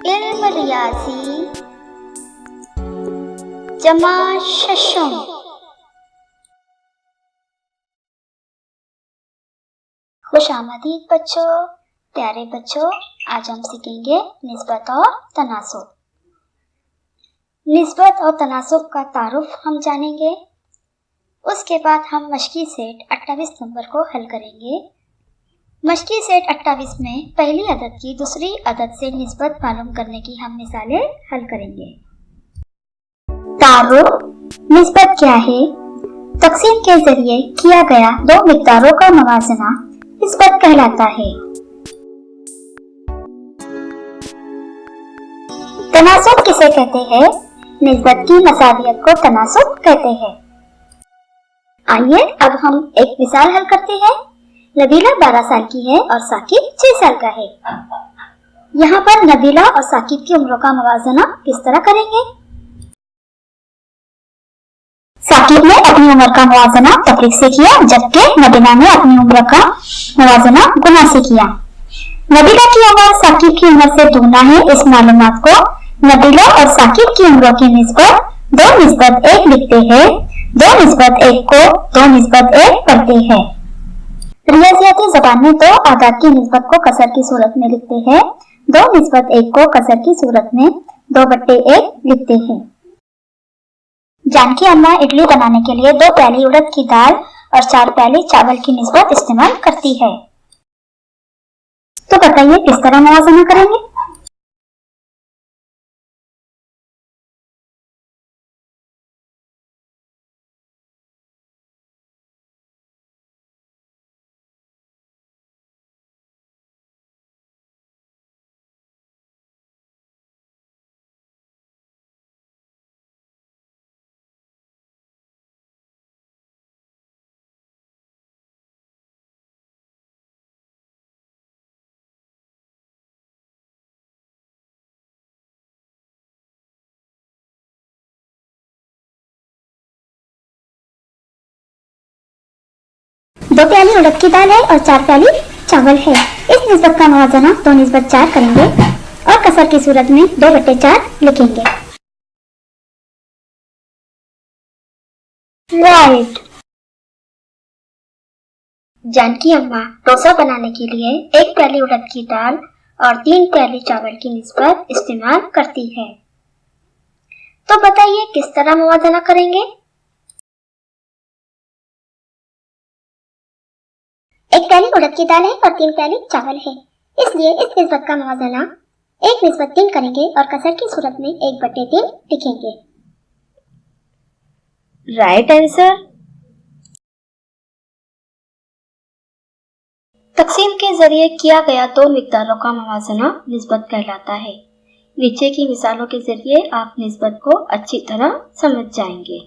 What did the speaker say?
इल्म रियाजी जमा शशम। खुशामदीद बच्चों, प्यारे बच्चों, आज हम सीखेंगे निस्बत और तनासुब। निस्बत और तनासुब का तारुफ हम जानेंगे। उसके बाद हम मशकी सेट 28 नंबर को हल करेंगे। मशकी सेट 28 में पहली अदद की दूसरी अदद से निस्बत मालूम करने की हम मिसालें हल करेंगे। तारुफ, निस्बत क्या है? तकसीम के जरिए किया गया दो मिकदारों का मवाजना निस्बत कहलाता है। तनासुब किसे कहते हैं? निस्बत की मसावियत को तनासुब कहते हैं। आइए अब हम एक मिसाल हल करते हैं। नबीला 12 साल की है और साकिब 6 साल का है। यहाँ पर नबीला और साकिब की उम्रों का मवाजना किस तरह करेंगे? साकिब ने अपनी उम्र का मवाजना तफरीक से किया, जबकि नबीला ने अपनी उम्र का मवाजना गुना से किया। नबीला की उम्र साकिब की उम्र से दूना है। इस मालूमात को नबीला और साकिब की उम्रों की निस्बत 2:1 लिखते हैं। 2:1 को 2:1 करते हैं। रियाजियाती ज़बान में दो आदाद की निस्बत को कसर की सूरत में लिखते हैं। 2:1 को कसर की सूरत में 2/1 लिखते हैं। जानकी अम्मा इडली बनाने के लिए 2 प्याली उड़द की दाल और 4 प्याली चावल की निस्बत इस्तेमाल करती है। तो बताइए किस तरह मवाजना करेंगे? दो प्याली उड़द की दाल है और 4 प्याली चावल है। इस निस्बत का मवाजना 2:4 करेंगे और कसर की सूरत में 2/4 लिखेंगे। राइट। जानकी अम्मा डोसा बनाने के लिए 1 प्याली उड़द की दाल और 3 प्याली चावल की निस्बत इस्तेमाल करती है। तो बताइए किस तरह मवाजना करेंगे? 1 प्याली उड़द की दाल है और 3 प्याली चावल है, इसलिए इस निस्बत का मवाजना 1:3 करेंगे और कसर की सूरत में 1/3 लिखेंगे। Right answer. तकसीम के जरिए किया गया दो मिकदारों का मवाजना निस्बत कहलाता है। नीचे की मिसालों के जरिए आप निस्बत को अच्छी तरह समझ जाएंगे।